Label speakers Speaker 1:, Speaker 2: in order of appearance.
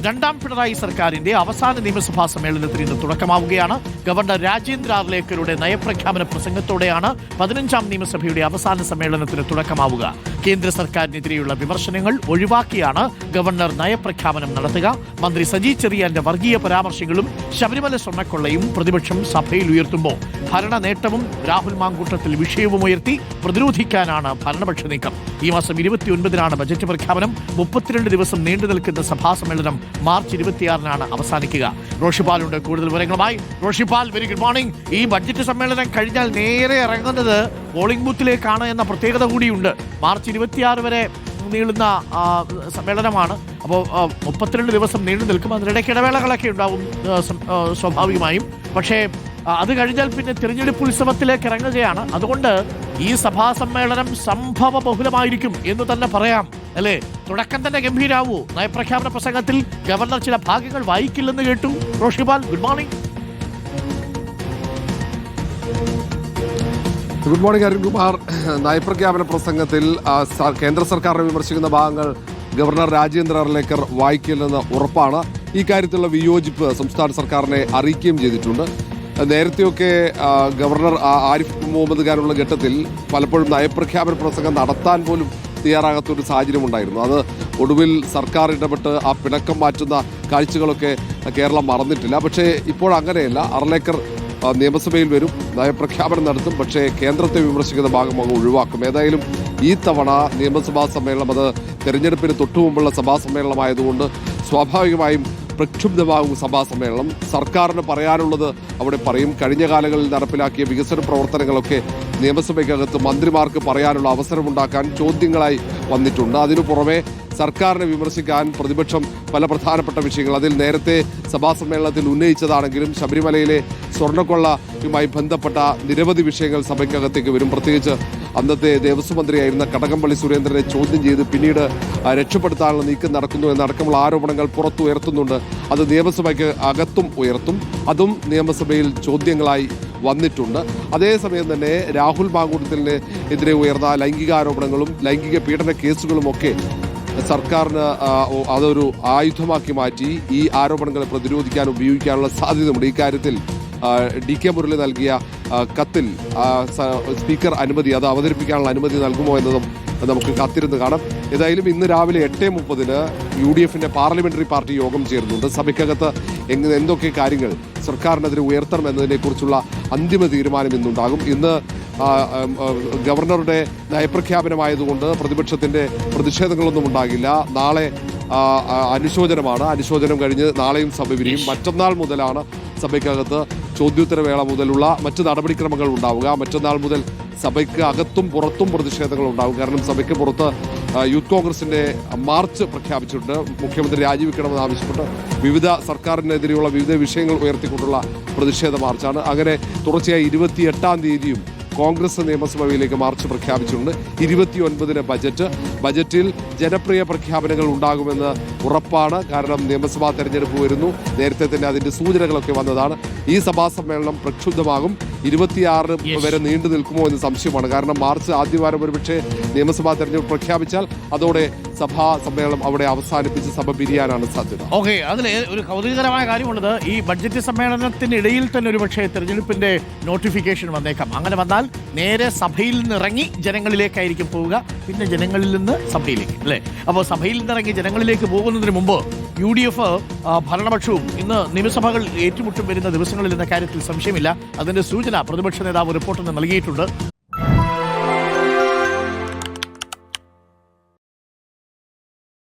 Speaker 1: രണ്ടാം പിണറായി സർക്കാരിന്റെ അവസാന നിയമസഭാ സമ്മേളനത്തിന് ഇന്ന് തുടക്കമാവുകയാണ്. ഗവർണർ രാജേന്ദ്ര ആർലേക്കറുടെ നയപ്രഖ്യാപന പ്രസംഗത്തോടെയാണ് 15ാം നിയമസഭയുടെ അവസാന സമ്മേളനത്തിന് തുടക്കമാവുക. കേന്ദ്ര സർക്കാരിനെതിരെയുള്ള വിമർശനങ്ങൾ ഒഴിവാക്കിയാണ് ഗവർണർ നയപ്രഖ്യാപനം നടത്തുക. മന്ത്രി സജി ചെറിയാന്റെ വർഗീയ പരാമർശങ്ങളും ശബരിമല സ്വർണ്ണക്കൊള്ളയും പ്രതിപക്ഷം സഭയിൽ ഉയർത്തുമ്പോൾ ഭരണ നേട്ടവും രാഹുൽ മാങ്കൂട്ടത്തിൽ വിഷയവും ഉയർത്തി പ്രതിരോധിക്കാനാണ് ഭരണപക്ഷ നീക്കം. ഈ മാസം 29-നാണ് ബജറ്റ് പ്രഖ്യാപനം. 32 ദിവസം നീണ്ടു നിൽക്കുന്ന സഭാ സമ്മേളനം മാർച്ച് 26-നാണ് അവസാനിക്കുക. റോഷിപാലുണ്ട് കൂടുതൽ വിവരങ്ങളുമായി. Roshipal, very good morning. ഈ ബഡ്ജറ്റ് സമ്മേളനം കഴിഞ്ഞാൽ നേരെ ഇറങ്ങുന്നത് പോളിംഗ് ബൂത്തിലേക്കാണ് എന്ന പ്രത്യേകത കൂടിയുണ്ട്. മാർച്ച് 26 വരെ നീളുന്ന സമ്മേളനമാണ്. അപ്പോൾ 32 ദിവസം നീണ്ടു നിൽക്കും. അതിനിടയ്ക്ക് ഇടവേളകളൊക്കെ ഉണ്ടാവും സ്വാഭാവികമായും. പക്ഷേ അത് കഴിഞ്ഞാൽ പിന്നെ തിരഞ്ഞെടുപ്പ് ഉത്സവത്തിലേക്ക് ഇറങ്ങുകയാണ്. അതുകൊണ്ട് ഈ സഭാ സമ്മേളനം സംഭവ ബഹുലമായിരിക്കും എന്ന് തന്നെ പറയാം, അല്ലേ? തുടക്കം തന്നെ ഗംഭീരാവൂ. നയപ്രഖ്യാപന പ്രസംഗത്തിൽ ഗവർണർ ചില ഭാഗങ്ങൾ വായിക്കില്ലെന്ന് കേട്ടു. Roshipal, good morning.
Speaker 2: Good morning Arunkumar. നയപ്രഖ്യാപന പ്രസംഗത്തിൽ കേന്ദ്ര സർക്കാരിനെ വിമർശിക്കുന്ന ഭാഗങ്ങൾ ഗവർണർ രാജേന്ദ്ര ആർലേക്കർ വായിക്കില്ലെന്ന് ഉറപ്പാണ്. ഈ കാര്യത്തിലുള്ള വിയോജിപ്പ് സംസ്ഥാന സർക്കാരിനെ അറിയിക്കുകയും ചെയ്തിട്ടുണ്ട്. നേരത്തെയൊക്കെ ഗവർണർ ആരിഫ് മുഹമ്മദ് ഖാനുള്ള ഘട്ടത്തിൽ പലപ്പോഴും നയപ്രഖ്യാപന പ്രസംഗം നടത്താൻ പോലും തയ്യാറാകാത്തൊരു സാഹചര്യമുണ്ടായിരുന്നു. അത് ഒടുവിൽ സർക്കാർ ഇടപെട്ട് ആ പിണക്കം മാറ്റുന്ന കാഴ്ചകളൊക്കെ കേരളം മറന്നിട്ടില്ല. പക്ഷേ ഇപ്പോൾ അങ്ങനെയല്ല. ആർലേക്കർ നിയമസഭയിൽ വരും, നയപ്രഖ്യാപനം നടത്തും. പക്ഷേ കേന്ദ്രത്തെ വിമർശിക്കുന്ന ഭാഗം അങ്ങ് ഒഴിവാക്കും. ഏതായാലും ഈ തവണ നിയമസഭാ സമ്മേളനം അത് തെരഞ്ഞെടുപ്പിന് തൊട്ടുമുമ്പുള്ള സഭാ സമ്മേളനമായതുകൊണ്ട് സ്വാഭാവികമായും പ്രക്ഷുബ്ധമാകും സഭാ സമ്മേളനം. സർക്കാരിന് പറയാനുള്ളത് അവിടെ പറയും. കഴിഞ്ഞ കാലങ്ങളിൽ നടപ്പിലാക്കിയ വികസന പ്രവർത്തനങ്ങളൊക്കെ നിയമസഭയ്ക്കകത്ത് മന്ത്രിമാർക്ക് പറയാനുള്ള അവസരമുണ്ടാക്കാൻ ചോദ്യങ്ങളായി വന്നിട്ടുണ്ട്. അതിനു പുറമെ സർക്കാരിനെ വിമർശിക്കാൻ പ്രതിപക്ഷം പല പ്രധാനപ്പെട്ട വിഷയങ്ങൾ അതിൽ നേരത്തെ സഭാ സമ്മേളനത്തിൽ ഉന്നയിച്ചതാണെങ്കിലും ശബരിമലയിലെ സ്വർണ്ണക്കൊള്ളയുമായി ബന്ധപ്പെട്ട നിരവധി വിഷയങ്ങൾ സഭയ്ക്കകത്തേക്ക് വരും. പ്രത്യേകിച്ച് അന്നത്തെ ദേവസ്വം മന്ത്രിയായിരുന്ന കടകംപള്ളി സുരേന്ദ്രനെ ചോദ്യം ചെയ്ത് പിന്നീട് രക്ഷപ്പെടുത്താനുള്ള നീക്കം നടക്കുന്നു എന്നടക്കമുള്ള ആരോപണങ്ങൾ പുറത്തുയർത്തുന്നുണ്ട്. അത് നിയമസഭയ്ക്ക് അകത്തും ഉയർത്തും. അതും നിയമസഭയിൽ ചോദ്യങ്ങളായി വന്നിട്ടുണ്ട്. അതേസമയം തന്നെ രാഹുൽ മാങ്കൂട്ടത്തിന് എതിരെ ഉയർന്ന ലൈംഗികാരോപണങ്ങളും ലൈംഗിക പീഡന കേസുകളുമൊക്കെ സർക്കാരിന് അതൊരു ആയുധമാക്കി മാറ്റി ഈ ആരോപണങ്ങളെ പ്രതിരോധിക്കാൻ ഉപയോഗിക്കാനുള്ള സാധ്യതയുണ്ട്. ഇക്കാര്യത്തിൽ DK മുരളി നൽകിയ കത്തിൽ സ്പീക്കർ അനുമതി, അത് അവതരിപ്പിക്കാനുള്ള അനുമതി നൽകുമോ എന്നതും നമുക്ക് കാത്തിരുന്ന് കാണാം. ഏതായാലും ഇന്ന് രാവിലെ 8:30 UDFന്റെ പാർലമെന്ററി പാർട്ടി യോഗം ചേർന്നുണ്ട്. സഭയ്ക്കകത്ത് എന്തൊക്കെ കാര്യങ്ങൾ സർക്കാരിനെതിരെ ഉയർത്തണം എന്നതിനെക്കുറിച്ചുള്ള അന്തിമ തീരുമാനം ഇന്നുണ്ടാകും. ഇന്ന് ഗവർണറുടെ നയപ്രഖ്യാപനമായതുകൊണ്ട് പ്രതിപക്ഷത്തിന്റെ പ്രതിഷേധങ്ങളൊന്നും ഉണ്ടാകില്ല. നാളെ അനുശോചനമാണ്. അനുശോചനം കഴിഞ്ഞ് നാളെയും സഭ പിരിയും. മറ്റന്നാൾ മുതലാണ് സഭയ്ക്കകത്ത് ചോദ്യോത്തരവേള മുതലുള്ള മറ്റ് നടപടിക്രമങ്ങൾ ഉണ്ടാവുക. മറ്റന്നാൾ മുതൽ സഭയ്ക്ക് അകത്തും പുറത്തും പ്രതിഷേധങ്ങൾ ഉണ്ടാകും. കാരണം സഭയ്ക്ക് പുറത്ത് യൂത്ത് കോൺഗ്രസിന്റെ മാർച്ച് പ്രഖ്യാപിച്ചിട്ടുണ്ട്. മുഖ്യമന്ത്രി രാജിവെക്കണമെന്ന് ആവശ്യപ്പെട്ട് വിവിധ സർക്കാരിനെതിരെയുള്ള വിവിധ വിഷയങ്ങൾ ഉയർത്തിക്കൊണ്ടുള്ള പ്രതിഷേധ മാർച്ചാണ്. അങ്ങനെ തുടർച്ചയായി 28-ാം തീയതിയും കോൺഗ്രസ് നിയമസഭയിലേക്ക് മാർച്ച് പ്രഖ്യാപിച്ചിട്ടുണ്ട്. 29-ന് ബജറ്റിൽ ജനപ്രിയ പ്രഖ്യാപനങ്ങൾ ഉണ്ടാകുമെന്ന് ഉറപ്പാണ്. കാരണം നിയമസഭാ തെരഞ്ഞെടുപ്പ് വരുന്നു. നേരത്തെ തന്നെ അതിന്റെ സൂചനകളൊക്കെ വന്നതാണ്. ഈ സഭാ സമ്മേളനം പ്രക്ഷുബ്ധമാകും. 26 വരെ നീണ്ടു നിൽക്കുമോ എന്ന് സംശയമാണ്. കാരണം മാർച്ച് ആദ്യവാരം ഒരുപക്ഷെ നിയമസഭാ തെരഞ്ഞെടുപ്പ് പ്രഖ്യാപിച്ചാൽ അതോടെ സഭാ സമ്മേളനം അവിടെ അവസാനിപ്പിച്ച് സഭ പിരിയാനാണ് സാധ്യത.
Speaker 1: ഓക്കെ, അതിൽ ഒരു കൗതുകകരമായ കാര്യമുള്ളത്, ഈ ബഡ്ജറ്റ് സമ്മേളനത്തിനിടയിൽ തന്നെ ഒരുപക്ഷെ തെരഞ്ഞെടുപ്പിന്റെ നോട്ടിഫിക്കേഷൻ വന്നേക്കാം. അങ്ങനെ വന്നാൽ നേരെ സഭയിൽ നിന്ന് ഇറങ്ങി ജനങ്ങളിലേക്കായിരിക്കും പോവുക, പിന്നെ ജനങ്ങളിൽ നിന്ന് സഭയിലേക്ക്, അല്ലേ? അപ്പോൾ സഭയിൽ നിന്നിറങ്ങി ജനങ്ങളിലേക്ക് പോകുന്നതിന് മുമ്പ് UDF ഭരണപക്ഷവും ഇന്ന് നിയമസഭകൾ ഏറ്റുമുട്ടും വരുന്ന ദിവസങ്ങളിൽ എന്ന കാര്യത്തിൽ സംശയമില്ല. അതിന്റെ സൂചന പ്രതിപക്ഷ നേതാവ് റിപ്പോർട്ടിന് നൽകിയിട്ടുണ്ട്.